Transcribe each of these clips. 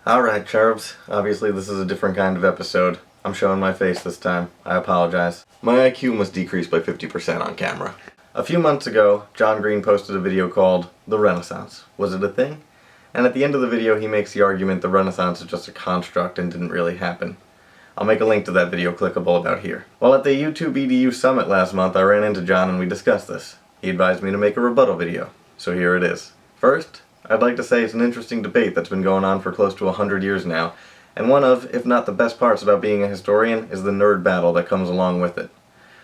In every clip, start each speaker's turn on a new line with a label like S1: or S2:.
S1: Alright, Cherubs. Obviously this is a different kind of episode. I'm showing my face this time. I apologize. My IQ must decrease by 50% on camera. A few months ago, John Green posted a video called The Renaissance. Was it a thing? And at the end of the video he makes the argument the Renaissance is just a construct and didn't really happen. I'll make a link to that video clickable about here. While at the YouTube EDU Summit last month I ran into John and we discussed this. He advised me to make a rebuttal video. So here it is. First, I'd like to say it's an interesting debate that's been going on for close to 100 years now, and one of, if not the best parts about being a historian, is the nerd battle that comes along with it.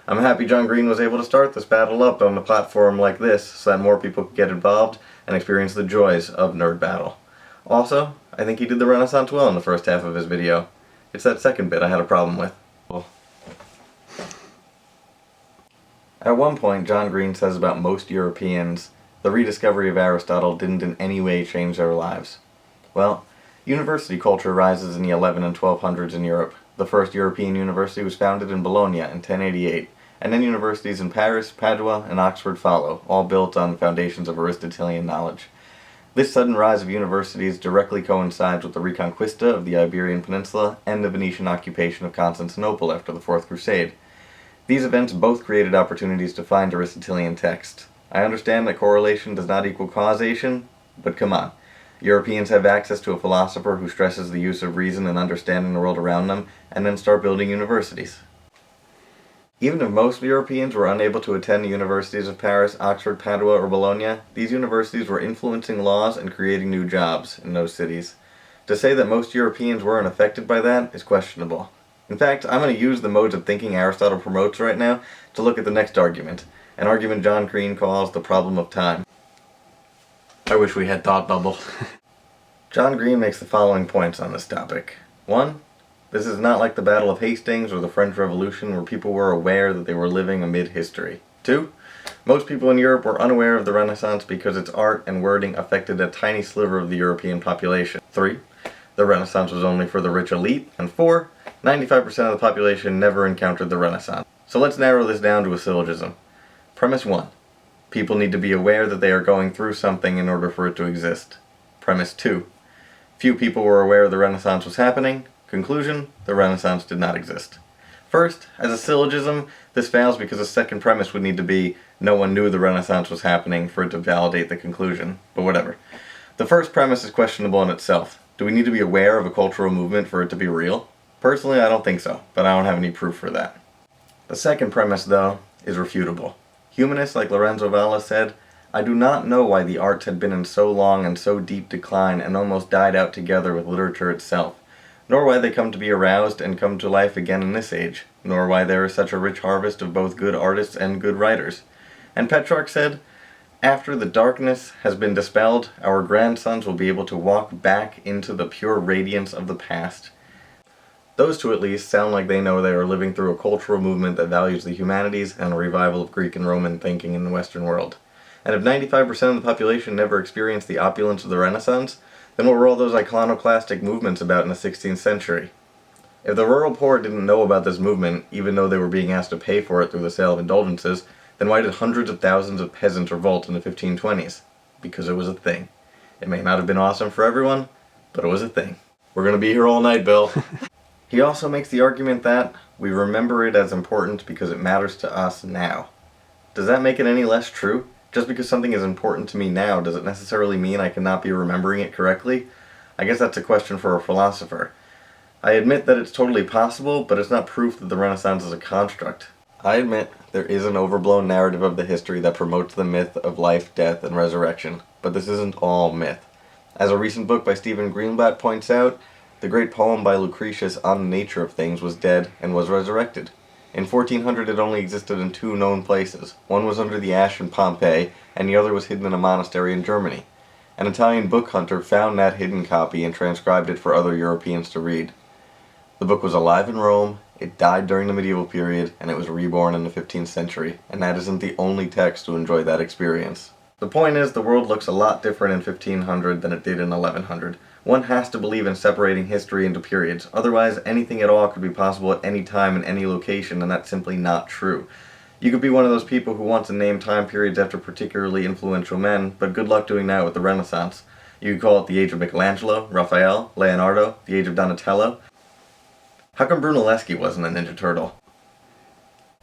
S1: I'm happy John Green was able to start this battle up on a platform like this so that more people could get involved and experience the joys of nerd battle. Also, I think he did the Renaissance well in the first half of his video. It's that second bit I had a problem with. At one point, John Green says about most Europeans, the rediscovery of Aristotle didn't in any way change their lives. Well, university culture rises in the 11 and 1200s in Europe. The first European university was founded in Bologna in 1088, and then universities in Paris, Padua, and Oxford follow, all built on foundations of Aristotelian knowledge. This sudden rise of universities directly coincides with the Reconquista of the Iberian Peninsula and the Venetian occupation of Constantinople after the Fourth Crusade. These events both created opportunities to find Aristotelian texts. I understand that correlation does not equal causation, but come on. Europeans have access to a philosopher who stresses the use of reason and understanding the world around them, and then start building universities. Even if most Europeans were unable to attend the universities of Paris, Oxford, Padua, or Bologna, these universities were influencing laws and creating new jobs in those cities. To say that most Europeans weren't affected by that is questionable. In fact, I'm going to use the modes of thinking Aristotle promotes right now to look at the next argument. An argument John Green calls the problem of time. I wish we had thought bubble. John Green makes the following points on this topic. 1. This is not like the Battle of Hastings or the French Revolution where people were aware that they were living amid history. 2. Most people in Europe were unaware of the Renaissance because its art and wording affected a tiny sliver of the European population. 3. The Renaissance was only for the rich elite. And 4. 95% of the population never encountered the Renaissance. So let's narrow this down to a syllogism. Premise 1. People need to be aware that they are going through something in order for it to exist. Premise 2. Few people were aware the Renaissance was happening. Conclusion, the Renaissance did not exist. First, as a syllogism, this fails because the second premise would need to be no one knew the Renaissance was happening for it to validate the conclusion, but whatever. The first premise is questionable in itself. Do we need to be aware of a cultural movement for it to be real? Personally, I don't think so, but I don't have any proof for that. The second premise, though, is refutable. Humanists like Lorenzo Valla said, I do not know why the arts had been in so long and so deep decline and almost died out together with literature itself, nor why they come to be aroused and come to life again in this age, nor why there is such a rich harvest of both good artists and good writers. And Petrarch said, after the darkness has been dispelled, our grandsons will be able to walk back into the pure radiance of the past. Those two at least sound like they know they are living through a cultural movement that values the humanities and a revival of Greek and Roman thinking in the Western world. And if 95% of the population never experienced the opulence of the Renaissance, then what were all those iconoclastic movements about in the 16th century? If the rural poor didn't know about this movement, even though they were being asked to pay for it through the sale of indulgences, then why did hundreds of thousands of peasants revolt in the 1520s? Because it was a thing. It may not have been awesome for everyone, but it was a thing. We're gonna be here all night, Bill. He also makes the argument that we remember it as important because it matters to us now. Does that make it any less true? Just because something is important to me now, does it necessarily mean I cannot be remembering it correctly? I guess that's a question for a philosopher. I admit that it's totally possible, but it's not proof that the Renaissance is a construct. I admit there is an overblown narrative of the history that promotes the myth of life, death, and resurrection, but this isn't all myth. As a recent book by Stephen Greenblatt points out, the great poem by Lucretius on the nature of things was dead and was resurrected. In 1400 it only existed in two known places. One was under the ash in Pompeii, and the other was hidden in a monastery in Germany. An Italian book hunter found that hidden copy and transcribed it for other Europeans to read. The book was alive in Rome, it died during the medieval period, and it was reborn in the 15th century, and that isn't the only text to enjoy that experience. The point is, the world looks a lot different in 1500 than it did in 1100. One has to believe in separating history into periods, otherwise anything at all could be possible at any time in any location, and that's simply not true. You could be one of those people who wants to name time periods after particularly influential men, but good luck doing that with the Renaissance. You could call it the age of Michelangelo, Raphael, Leonardo, the age of Donatello. How come Brunelleschi wasn't a Ninja Turtle?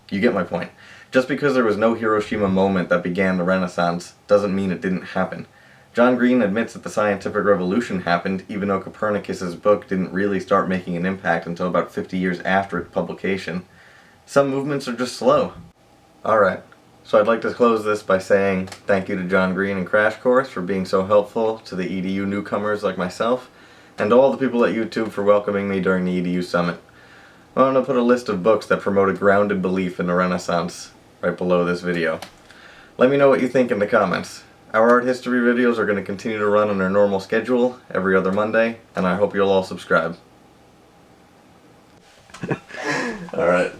S1: You get my point. Just because there was no Hiroshima moment that began the Renaissance doesn't mean it didn't happen. John Green admits that the scientific revolution happened, even though Copernicus's book didn't really start making an impact until about 50 years after its publication. Some movements are just slow. Alright, so I'd like to close this by saying thank you to John Green and Crash Course for being so helpful to the EDU newcomers like myself, and to all the people at YouTube for welcoming me during the EDU Summit. I want to put a list of books that promote a grounded belief in the Renaissance right below this video. Let me know what you think in the comments. Our art history videos are going to continue to run on their normal schedule every other Monday, and I hope you'll all subscribe. Alright.